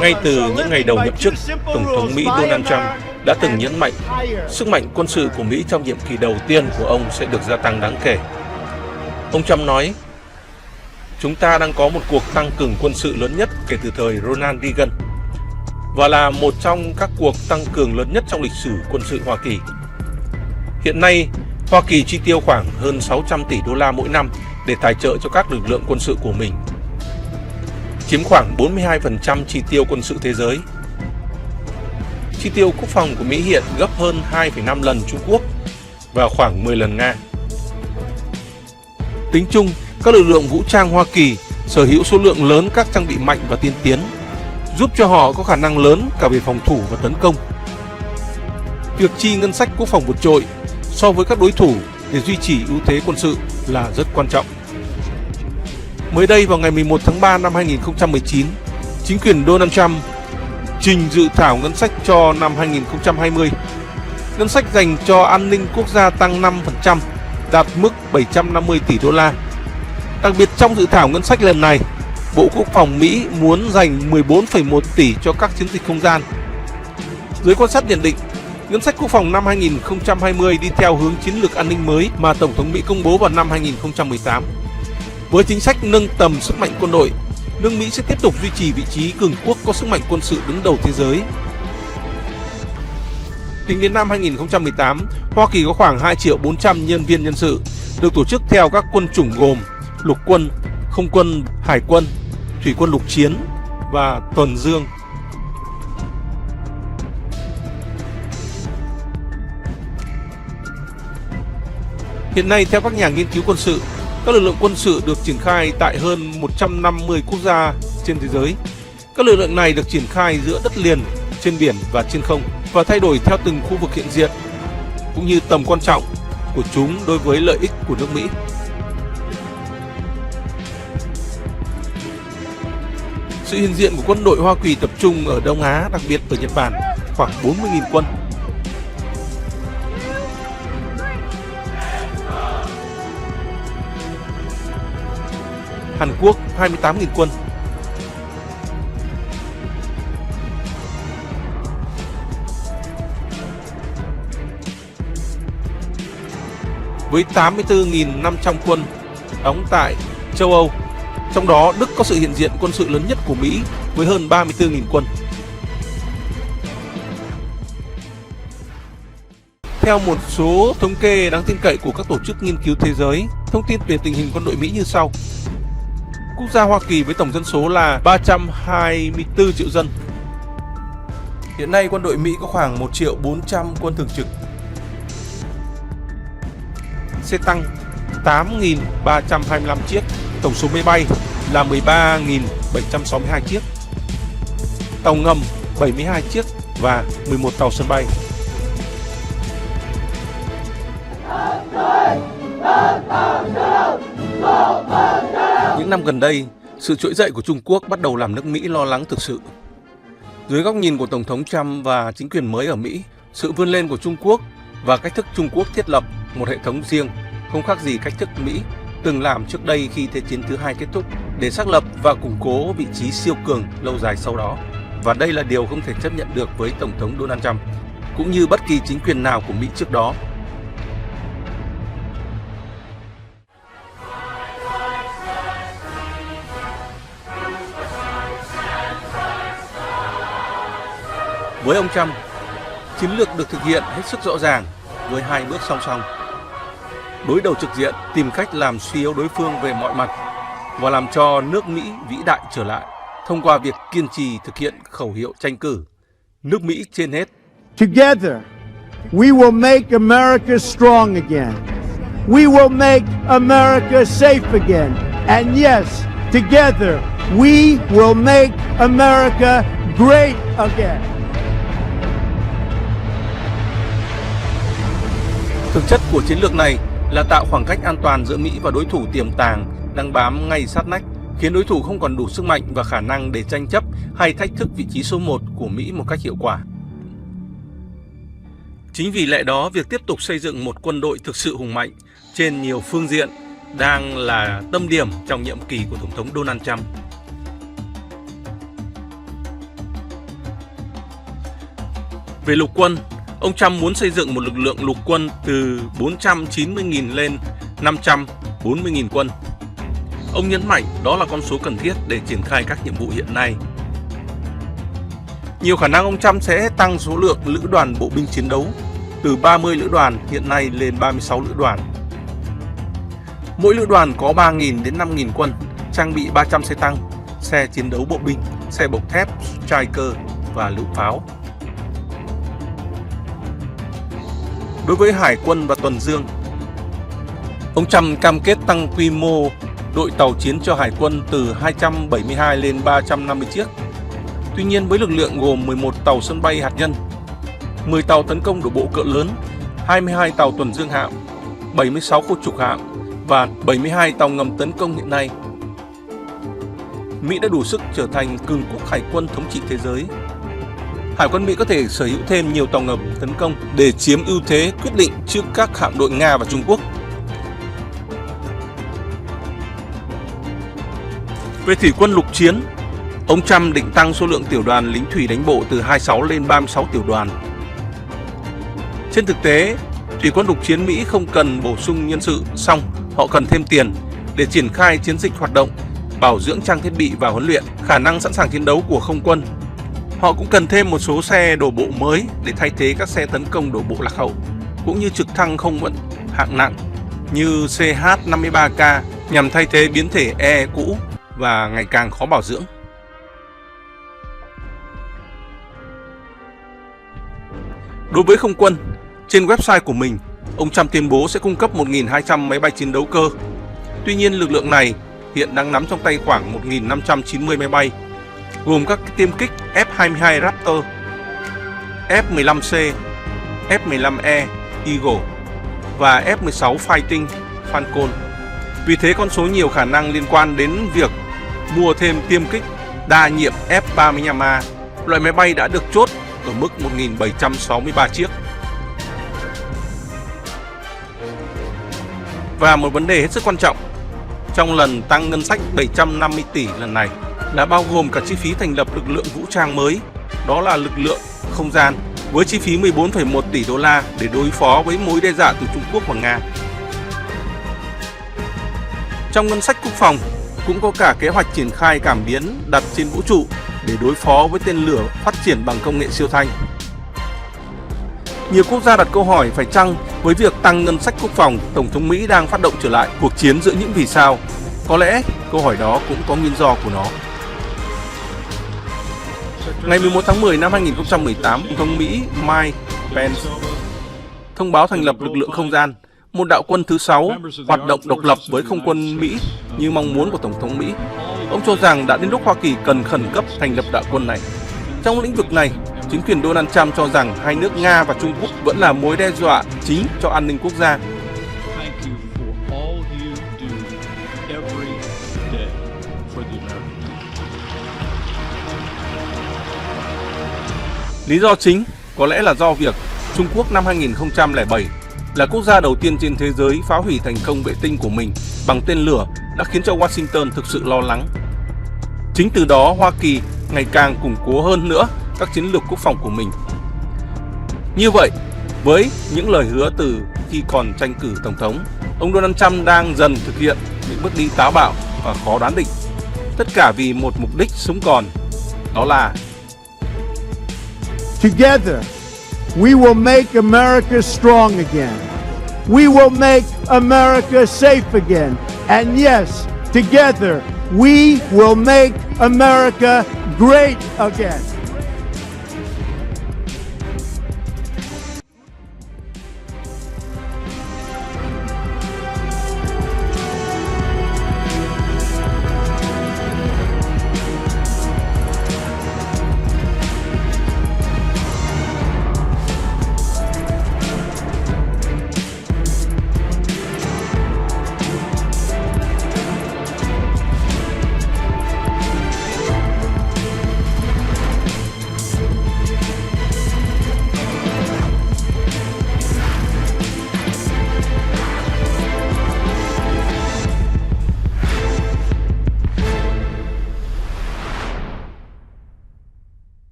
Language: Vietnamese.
Ngay từ những ngày đầu nhậm chức, Tổng thống Mỹ Donald Trump đã từng nhấn mạnh sức mạnh quân sự của Mỹ trong nhiệm kỳ đầu tiên của ông sẽ được gia tăng đáng kể. Ông Trump nói, chúng ta đang có một cuộc tăng cường quân sự lớn nhất kể từ thời Ronald Reagan và là một trong các cuộc tăng cường lớn nhất trong lịch sử quân sự Hoa Kỳ. Hiện nay, Hoa Kỳ chi tiêu khoảng hơn 600 tỷ đô la mỗi năm để tài trợ cho các lực lượng quân sự của mình, chiếm khoảng 42% chi tiêu quân sự thế giới. Chi tiêu quốc phòng của Mỹ hiện gấp hơn 2,5 lần Trung Quốc và khoảng 10 lần Nga. Tính chung, các lực lượng vũ trang Hoa Kỳ sở hữu số lượng lớn các trang bị mạnh và tiên tiến, giúp cho họ có khả năng lớn cả về phòng thủ và tấn công. Việc chi ngân sách quốc phòng vượt trội so với các đối thủ để duy trì ưu thế quân sự là rất quan trọng. Mới đây vào ngày 11 tháng 3 năm 2019, chính quyền Donald Trump trình dự thảo ngân sách cho năm 2020. Ngân sách dành cho an ninh quốc gia tăng 5%, đạt mức 750 tỷ đô la. Đặc biệt trong dự thảo ngân sách lần này, Bộ Quốc phòng Mỹ muốn dành 14,1 tỷ cho các chiến dịch không gian. Giới quan sát nhận định, ngân sách quốc phòng năm 2020 đi theo hướng chiến lược an ninh mới mà Tổng thống Mỹ công bố vào năm 2018. Với chính sách nâng tầm sức mạnh quân đội, nước Mỹ sẽ tiếp tục duy trì vị trí cường quốc có sức mạnh quân sự đứng đầu thế giới. Tính đến năm 2018, Hoa Kỳ có khoảng 2.400.000 nhân viên nhân sự, được tổ chức theo các quân chủng gồm lục quân, không quân, hải quân, thủy quân lục chiến và tuần dương. Hiện nay, theo các nhà nghiên cứu quân sự, các lực lượng quân sự được triển khai tại hơn 150 quốc gia trên thế giới. Các lực lượng này được triển khai giữa đất liền, trên biển và trên không và thay đổi theo từng khu vực hiện diện, cũng như tầm quan trọng của chúng đối với lợi ích của nước Mỹ. Sự hiện diện của quân đội Hoa Kỳ tập trung ở Đông Á, đặc biệt ở Nhật Bản, khoảng 40.000 quân. Hàn Quốc 28.000 quân. Với 84.500 quân đóng tại châu Âu. Trong đó, Đức có sự hiện diện quân sự lớn nhất của Mỹ với hơn 34.000 quân. Theo một số thống kê đáng tin cậy của các tổ chức nghiên cứu thế giới, thông tin về tình hình quân đội Mỹ như sau. Quốc gia Hoa Kỳ với tổng dân số là 324 triệu dân. Hiện nay quân đội Mỹ có khoảng 1.400.000 quân thường trực. Xe tăng 8.325 chiếc, tổng số máy bay là 13.762 chiếc. Tàu ngầm 72 chiếc và 11 tàu sân bay. Những năm gần đây, sự trỗi dậy của Trung Quốc bắt đầu làm nước Mỹ lo lắng thực sự. Dưới góc nhìn của Tổng thống Trump và chính quyền mới ở Mỹ, sự vươn lên của Trung Quốc và cách thức Trung Quốc thiết lập một hệ thống riêng không khác gì cách thức Mỹ từng làm trước đây khi Thế chiến thứ hai kết thúc để xác lập và củng cố vị trí siêu cường lâu dài sau đó. Và đây là điều không thể chấp nhận được với Tổng thống Donald Trump, cũng như bất kỳ chính quyền nào của Mỹ trước đó. Với ông Trump, chiến lược được thực hiện hết sức rõ ràng với hai bước song song. Đối đầu trực diện, tìm cách làm suy yếu đối phương về mọi mặt và làm cho nước Mỹ vĩ đại trở lại thông qua việc kiên trì thực hiện khẩu hiệu tranh cử nước Mỹ trên hết. Together, we will make America strong again. We will make America safe again. And yes, together, we will make America great again. Thực chất của chiến lược này là tạo khoảng cách an toàn giữa Mỹ và đối thủ tiềm tàng đang bám ngay sát nách, khiến đối thủ không còn đủ sức mạnh và khả năng để tranh chấp hay thách thức vị trí số 1 của Mỹ một cách hiệu quả. Chính vì lẽ đó, việc tiếp tục xây dựng một quân đội thực sự hùng mạnh trên nhiều phương diện đang là tâm điểm trong nhiệm kỳ của Tổng thống Donald Trump. Về lục quân, ông Trump muốn xây dựng một lực lượng lục quân từ 490.000 lên 540.000 quân. Ông nhấn mạnh đó là con số cần thiết để triển khai các nhiệm vụ hiện nay. Nhiều khả năng ông Trump sẽ tăng số lượng lữ đoàn bộ binh chiến đấu từ 30 lữ đoàn hiện nay lên 36 lữ đoàn. Mỗi lữ đoàn có 3.000 đến 5.000 quân, trang bị 300 xe tăng, xe chiến đấu bộ binh, xe bọc thép, Stryker và lựu pháo. Đối với hải quân và tuần dương, ông Trump cam kết tăng quy mô đội tàu chiến cho hải quân từ 272 lên 350 chiếc. Tuy nhiên, với lực lượng gồm 11 tàu sân bay hạt nhân, 10 tàu tấn công đổ bộ cỡ lớn, 22 tàu tuần dương hạm, 76 khu trục hạm và 72 tàu ngầm tấn công hiện nay, Mỹ đã đủ sức trở thành cường quốc hải quân thống trị thế giới. Hải quân Mỹ có thể sở hữu thêm nhiều tàu ngầm tấn công để chiếm ưu thế quyết định trước các hạm đội Nga và Trung Quốc. Về thủy quân lục chiến, ông Trump định tăng số lượng tiểu đoàn lính thủy đánh bộ từ 26 lên 36 tiểu đoàn. Trên thực tế, thủy quân lục chiến Mỹ không cần bổ sung nhân sự, song họ cần thêm tiền để triển khai chiến dịch hoạt động, bảo dưỡng trang thiết bị và huấn luyện, khả năng sẵn sàng chiến đấu của không quân. Họ cũng cần thêm một số xe đổ bộ mới để thay thế các xe tấn công đổ bộ lạc hậu, cũng như trực thăng không vận hạng nặng như CH-53K nhằm thay thế biến thể E cũ và ngày càng khó bảo dưỡng. Đối với không quân, trên website của mình, ông Trump tuyên bố sẽ cung cấp 1.200 máy bay chiến đấu cơ. Tuy nhiên, lực lượng này hiện đang nắm trong tay khoảng 1.590 máy bay, gồm các tiêm kích F-22 Raptor, F-15C, F-15E Eagle và F-16 Fighting Falcon. Vì thế, con số nhiều khả năng liên quan đến việc mua thêm tiêm kích đa nhiệm F-35A, loại máy bay đã được chốt ở mức 1.763 chiếc. Và một vấn đề hết sức quan trọng, trong lần tăng ngân sách 750 tỷ lần này đã bao gồm cả chi phí thành lập lực lượng vũ trang mới, đó là lực lượng không gian, với chi phí 14,1 tỷ đô la để đối phó với mối đe dọa từ Trung Quốc và Nga. Trong ngân sách quốc phòng cũng có cả kế hoạch triển khai cảm biến đặt trên vũ trụ để đối phó với tên lửa phát triển bằng công nghệ siêu thanh. Nhiều quốc gia đặt câu hỏi phải chăng với việc tăng ngân sách quốc phòng, Tổng thống Mỹ đang phát động trở lại cuộc chiến giữa những vì sao? Có lẽ câu hỏi đó cũng có nguyên do của nó. Ngày 11 tháng 10 năm 2018, Tổng thống Mỹ Mike Pence thông báo thành lập lực lượng không gian, một đạo quân thứ 6 hoạt động độc lập với không quân Mỹ như mong muốn của Tổng thống Mỹ. Ông cho rằng đã đến lúc Hoa Kỳ cần khẩn cấp thành lập đạo quân này. Trong lĩnh vực này, chính quyền Donald Trump cho rằng hai nước Nga và Trung Quốc vẫn là mối đe dọa chính cho an ninh quốc gia. Lý do chính có lẽ là do việc Trung Quốc năm 2007 là quốc gia đầu tiên trên thế giới phá hủy thành công vệ tinh của mình bằng tên lửa đã khiến cho Washington thực sự lo lắng. Chính từ đó, Hoa Kỳ ngày càng củng cố hơn nữa các chiến lược quốc phòng của mình. Như vậy, với những lời hứa từ khi còn tranh cử Tổng thống, ông Donald Trump đang dần thực hiện những bước đi táo bạo và khó đoán định. Tất cả vì một mục đích sống còn, đó là Together, we will make America strong again. We will make America safe again. And yes, together, we will make America great again.